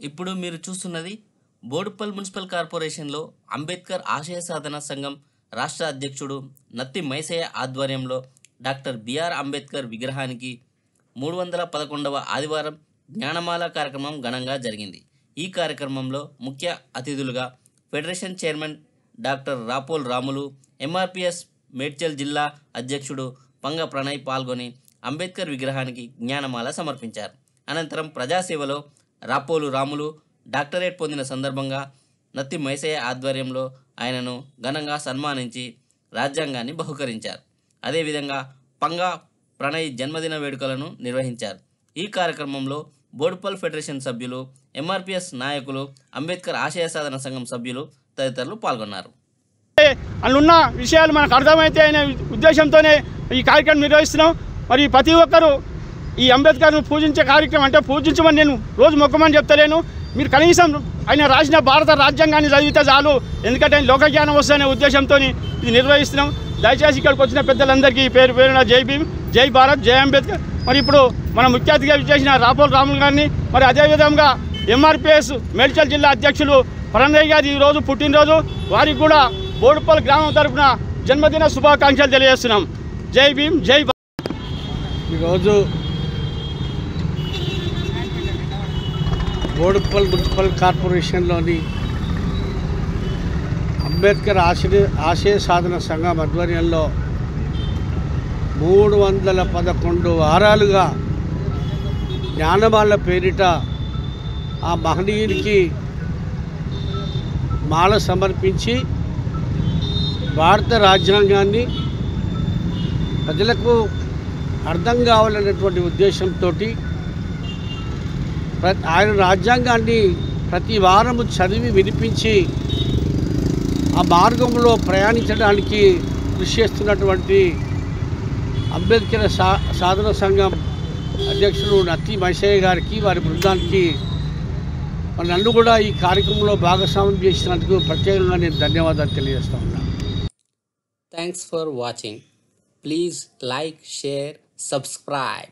ఇప్పుడు మీరు చూస్తున్నది బోడుప్పల్ మున్సిపల్ కార్పొరేషన్లో అంబేద్కర్ ఆశయ సాధన సంఘం రాష్ట్ర అధ్యక్షుడు నత్తి మైసయ్య ఆధ్వర్యంలో డాక్టర్ బిఆర్ అంబేద్కర్ విగ్రహానికి 311వ ఆదివారం జ్ఞానమాల కార్యక్రమం ఘనంగా జరిగింది. ఈ కార్యక్రమంలో ముఖ్య అతిథులుగా federation chairman doctor Rapol Ramulu, MRPS Medchal జిల్లా అధ్యక్షుడు పంగ ప్రణయ్ పాల్గొని అంబేద్కర్ విగ్రహానికి జ్ఞానమాల సమర్పించారు. అనంతరం ప్రజాసేవలో రాపోలు రాములు డాక్టరేట్ పొందిన సందర్భంగా నత్తి మైసయ్య ఆధ్వర్యంలో ఆయనను ఘనంగా సన్మానించి రాజ్యాంగాన్ని బహుకరించారు. అదేవిధంగా పంగా ప్రణయ్ జన్మదిన వేడుకలను నిర్వహించారు. ఈ కార్యక్రమంలో బోడుప్పల్ ఫెడరేషన్ సభ్యులు, ఎంఆర్పిఎస్ నాయకులు, అంబేద్కర్ ఆశయ సాధన సంఘం సభ్యులు తదితరులు పాల్గొన్నారు. అందున్న విషయాలు మనకు అర్థమైతే అనే ఉద్దేశంతోనే ఈ కార్యక్రమం నిర్వహిస్తున్నాం. మరి ప్రతి ఒక్కరూ ఈ అంబేద్కర్ను పూజించే కార్యక్రమం అంటే పూజించమని నేను రోజు మొక్కమని చెప్తలేను. మీరు కనీసం ఆయన రాసిన భారత రాజ్యాంగాన్ని చదివితే చాలు, ఎందుకంటే ఆయన లోకజ్ఞానం వస్తుందనే ఉద్దేశంతో ఇది నిర్వహిస్తున్నాం. దయచేసి ఇక్కడికి వచ్చిన పెద్దలందరికీ పేరు పేరున జై భీమ్, జై భారత్, జై అంబేద్కర్. మరి ఇప్పుడు మన ముఖ్య అతిథిగా చేసిన రాపోల్ రాములు గారిని, మరి అదేవిధంగా ఎంఆర్పిఎస్ మేడ్చల్ జిల్లా అధ్యక్షులు ప్రణయ్ గారి ఈరోజు పుట్టినరోజు, వారికి కూడా బోడుప్పల్ గ్రామం తరఫున జన్మదిన శుభాకాంక్షలు తెలియజేస్తున్నాం. జై భీమ్, జై భారత్. ఈరోజు బోడుప్పల్ మున్సిపల్ కార్పొరేషన్లోని అంబేద్కర్ ఆశయ సాధన సంఘం ఆధ్వర్యంలో 311 వారాలుగా జ్ఞానమాల పేరిట ఆ మహనీయునికి మాల సమర్పించి భారత రాజ్యాంగాన్ని ప్రజలకు అర్థం కావాలనేటువంటి ఉద్దేశంతో ఆయన రాజ్యాంగాన్ని ప్రతి వారము చదివి వినిపించి ఆ మార్గంలో ప్రయాణించడానికి కృషి చేస్తున్నటువంటి అంబేద్కర్ సాధన సంఘం అధ్యక్షుడు నత్తి మైసయ్య గారికి, వారి బృందానికి నన్ను కూడా ఈ కార్యక్రమంలో భాగస్వామ్యం చేసినందుకు ప్రత్యేకంగా నేను ధన్యవాదాలు తెలియజేస్తా ఉన్నాను. Thanks for watching. Please like, share, subscribe.